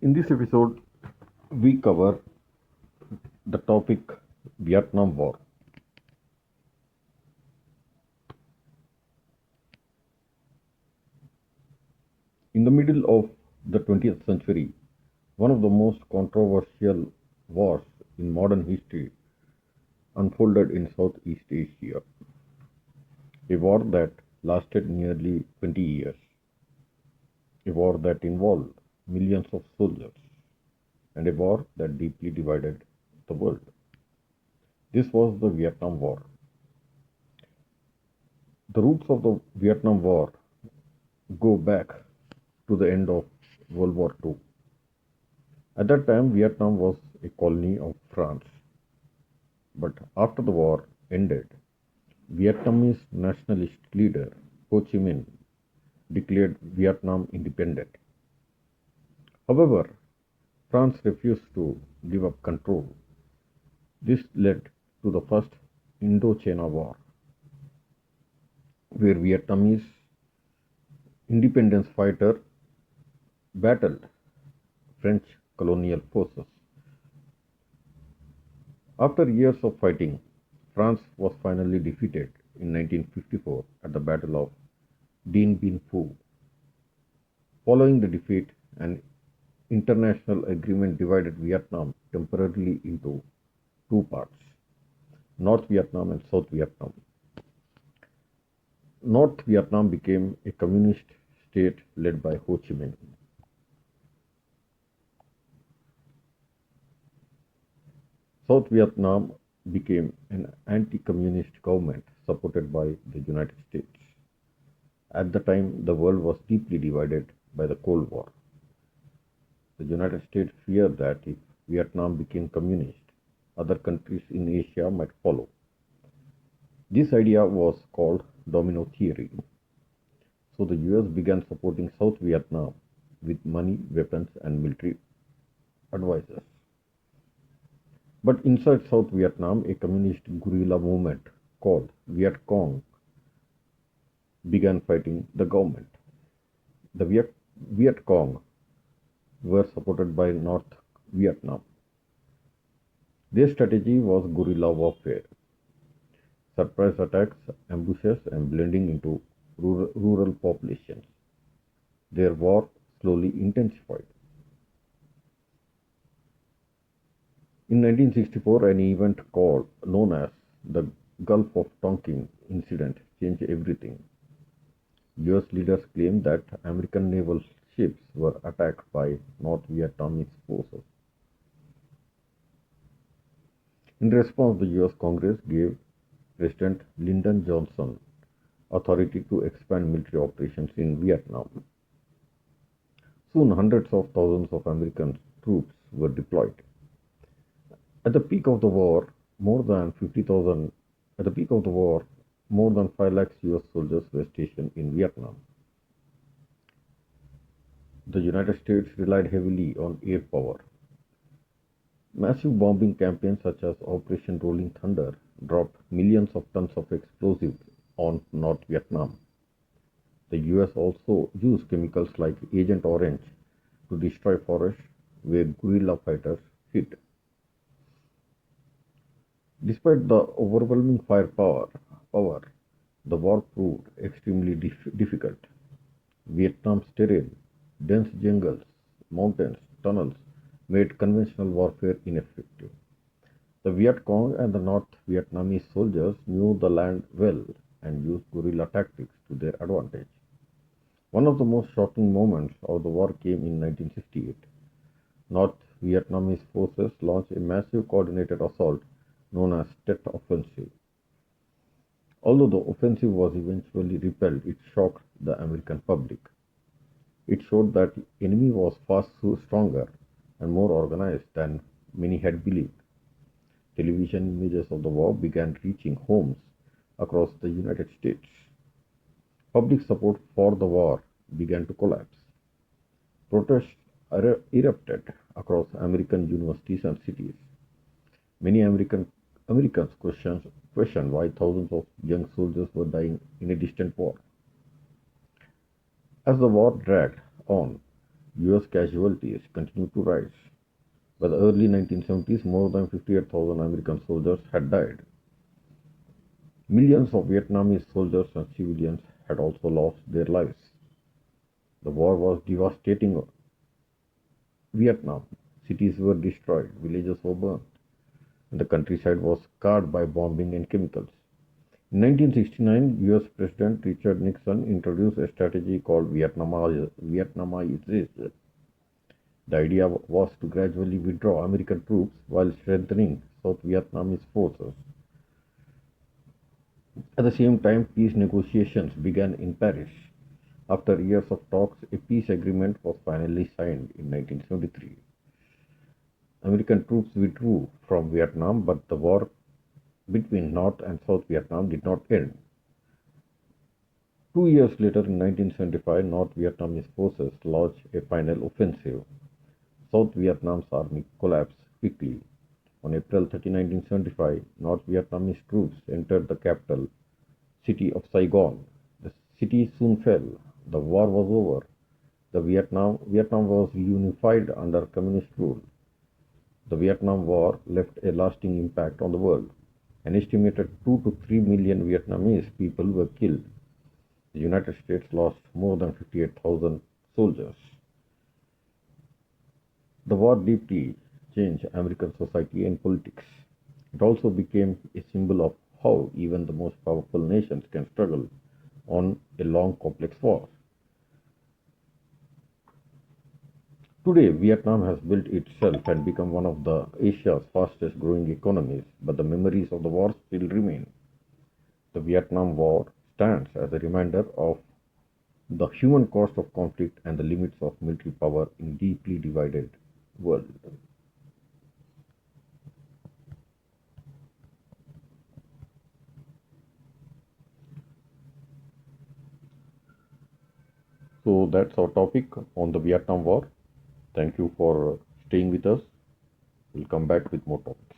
In this episode, we cover the topic Vietnam War. In the middle of the 20th century, one of the most controversial wars in modern history unfolded in Southeast Asia, a war that lasted nearly 20 years, a war that involved millions of soldiers, and a war that deeply divided the world. This was the Vietnam War. The roots of the Vietnam War go back to the end of World War II. At that time, Vietnam was a colony of France. But after the war ended, Vietnamese nationalist leader Ho Chi Minh declared Vietnam independent. However, France refused to give up control. This led to the First Indochina War, where Vietnamese independence fighters battled French colonial forces. After years of fighting, France was finally defeated in 1954 at the Battle of Dien Bien Phu. Following the defeat, an international agreement divided Vietnam temporarily into two parts, North Vietnam and South Vietnam. North Vietnam became a communist state led by Ho Chi Minh. South Vietnam became an anti-communist government supported by the United States. At the time, the world was deeply divided by the Cold War. The United States feared that if Vietnam became communist, other countries in Asia might follow. This idea was called domino theory. So the US began supporting South Vietnam with money, weapons, and military advisors. But inside South Vietnam, a communist guerrilla movement called Viet Cong began fighting the government. The Viet Cong were supported by North Vietnam. Their strategy was guerrilla warfare, surprise attacks, ambushes, and blending into rural populations. Their war slowly intensified. In 1964, an event known as the Gulf of Tonkin incident changed everything. US leaders claimed that American naval ships were attacked by North Vietnamese forces. In response, the US Congress gave President Lyndon Johnson authority to expand military operations in Vietnam. Soon, hundreds of thousands of American troops were deployed. At the peak of the war, more than 5 lakhs US soldiers were stationed in Vietnam. The United States relied heavily on air power. Massive bombing campaigns such as Operation Rolling Thunder dropped millions of tons of explosives on North Vietnam. The US also used chemicals like Agent Orange to destroy forests where guerrilla fighters hid. Despite the overwhelming firepower, the war proved extremely difficult. Vietnam's terrain, dense jungles, mountains, tunnels made conventional warfare ineffective. The Viet Cong and the North Vietnamese soldiers knew the land well and used guerrilla tactics to their advantage. One of the most shocking moments of the war came in 1968. North Vietnamese forces launched a massive coordinated assault known as Tet Offensive. Although the offensive was eventually repelled, it shocked the American public. It showed that the enemy was far stronger and more organized than many had believed. Television images of the war began reaching homes across the United States. Public support for the war began to collapse. Protests erupted across American universities and cities. Many Americans questioned why thousands of young soldiers were dying in a distant war. As the war dragged on, US casualties continued to rise. By the early 1970s, more than 58,000 American soldiers had died. Millions of Vietnamese soldiers and civilians had also lost their lives. The war was devastating Vietnam. Cities were destroyed, villages were burned, and the countryside was scarred by bombing and chemicals. In 1969, US President Richard Nixon introduced a strategy called Vietnamization. The idea was to gradually withdraw American troops while strengthening South Vietnamese forces. At the same time, peace negotiations began in Paris. After years of talks, a peace agreement was finally signed in 1973. American troops withdrew from Vietnam, but the war between North and South Vietnam did not end. 2 years later, in 1975, North Vietnamese forces launched a final offensive. South Vietnam's army collapsed quickly. On April 30, 1975, North Vietnamese troops entered the capital city of Saigon. The city soon fell. The war was over. Vietnam was reunified under communist rule. The Vietnam War left a lasting impact on the world. An estimated 2 to 3 million Vietnamese people were killed. The United States lost more than 58,000 soldiers. The war deeply changed American society and politics. It also became a symbol of how even the most powerful nations can struggle on a long, complex war. Today, Vietnam has built itself and become one of the Asia's fastest growing economies, but the memories of the war still remain. The Vietnam War stands as a reminder of the human cost of conflict and the limits of military power in deeply divided world. So that's our topic on the Vietnam War. Thank you for staying with us. We'll come back with more topics.